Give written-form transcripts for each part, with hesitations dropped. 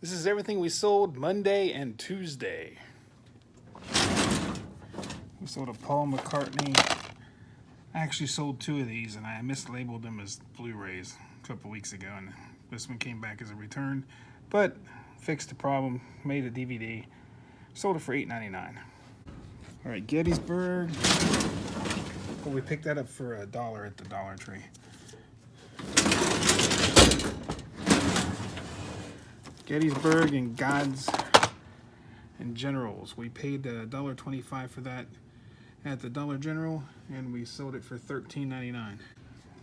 This is everything we sold Monday and Tuesday. We sold a Paul McCartney. I actually sold two of these and I mislabeled them as Blu-rays a couple weeks ago, and this one came back as a return, but fixed the problem, made a DVD, sold it for $8.99. All right, Gettysburg. Well, we picked that up for $1 at the Dollar Tree. Gettysburg and Gods and Generals. We paid $1.25 for that at the Dollar General, and we sold it for $13.99. We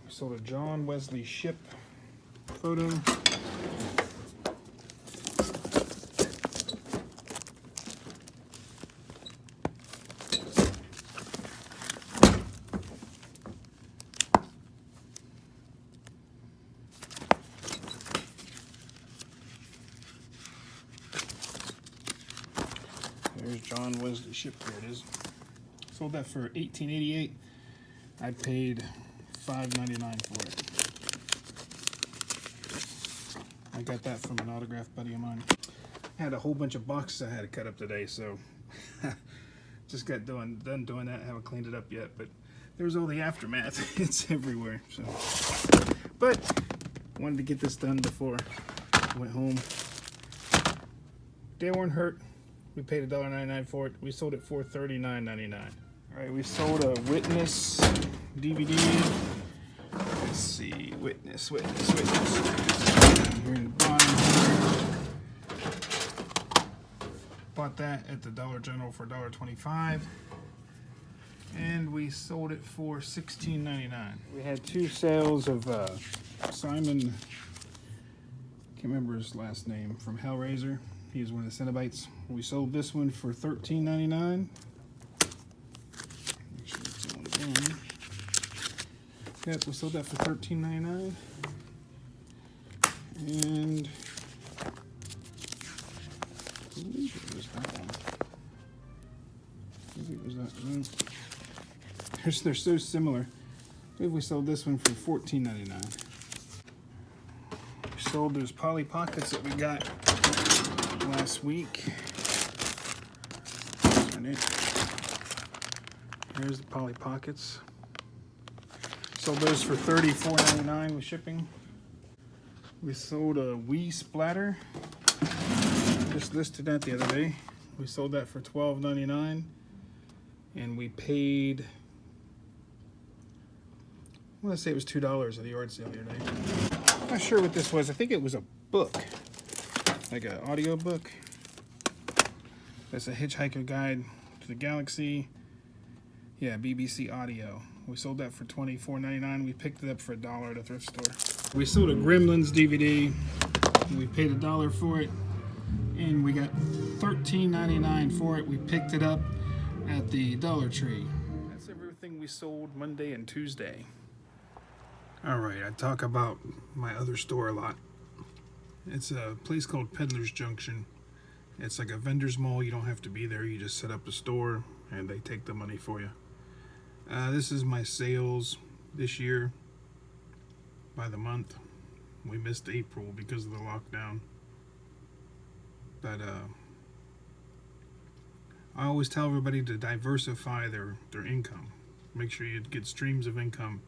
sold a John Wesley Ship photo. There's John Wesley Ship. There it is. Sold that for $18.88. I paid $5.99 for it. I got that from an autograph buddy of mine. I had a whole bunch of boxes I had to cut up today, so just got done doing that. I haven't cleaned it up yet, but there's all the aftermath. It's everywhere. So, but wanted to get this done before I went home. They weren't hurt. We paid $1.99 for it. We sold it for $39.99. All right, we sold a Witness DVD. Let's see, Witness. Here in the bottom. Bought that at the Dollar General for $1.25. And we sold it for $16.99. We had two sales of Simon, can't remember his last name, from Hellraiser. He was one of the Cenobites. We sold this one for $13.99. Yep, we sold that for $13.99. And I believe it was that one. Maybe it was that one. They're so similar. I believe we sold this one for $14.99. We sold those Polly Pockets that we got last week. Here's the Polly Pockets. Sold those for $34.99 with shipping. We sold a Wii Splatter. Just listed that the other day. We sold that for $12.99, and we paid, I want to say it was $2 at the yard sale the other day. I'm not sure what this was. I think it was a book, like an audio book. That's a Hitchhiker Guide to the Galaxy. Yeah, BBC Audio. We sold that for $24.99. We picked it up for $1 at a thrift store. We sold a Gremlins DVD. We paid $1 for it, and we got $13.99 for it. We picked it up at the Dollar Tree. That's everything we sold Monday and Tuesday. All right, I talk about my other store a lot. It's a place called Peddler's Junction. It's like a vendor's mall. You don't have to be there. You just set up a store and they take the money for you. This is my sales this year by the month. We missed April because of the lockdown. But I always tell everybody to diversify their income. Make sure you get streams of income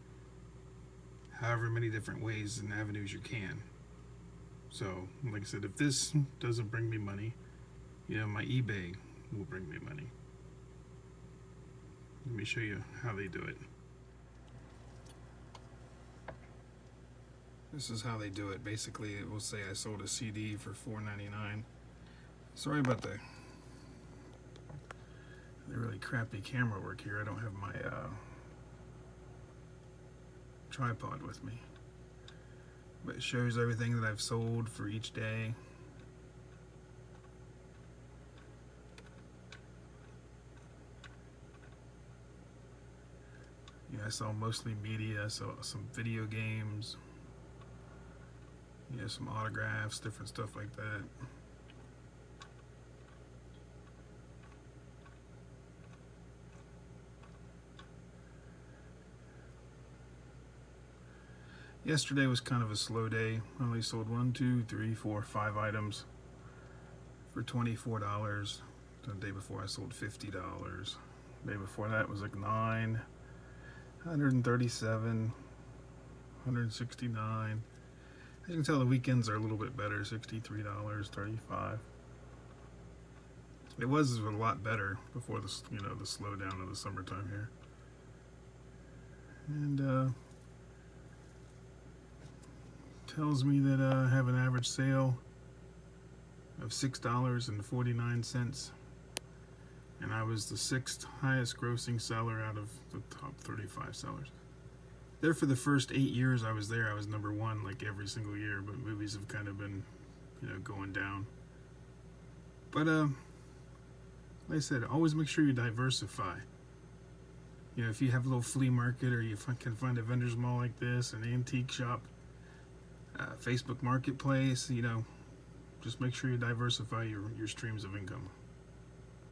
however many different ways and avenues you can. So, like I said, if this doesn't bring me money, you know, my eBay will bring me money. Let me show you how they do it. This is how they do it. Basically, it will say I sold a CD for $4.99. Sorry about the really crappy camera work here. I don't have my tripod with me. But it shows everything that I've sold for each day. Yeah, I saw mostly media. I saw some video games. Yeah, some autographs, different stuff like that. Yesterday was kind of a slow day. I only sold 1, 2, 3, 4, 5 items. for $24. The day before I sold $50. The day before that was like 9, 137, 169. As you can tell, the weekends are a little bit better, $63, 35. It was a lot better before the the slowdown of the summertime here. And tells me that I have an average sale of $6.49, and I was the 6th highest grossing seller out of the top 35 sellers. There for the first 8 years I was there, I was number 1 like every single year, but movies have kind of been, going down. But like I said, always make sure you diversify. If you have a little flea market, or you can find a vendor's mall like this, an antique shop, Facebook marketplace, just make sure you diversify your streams of income.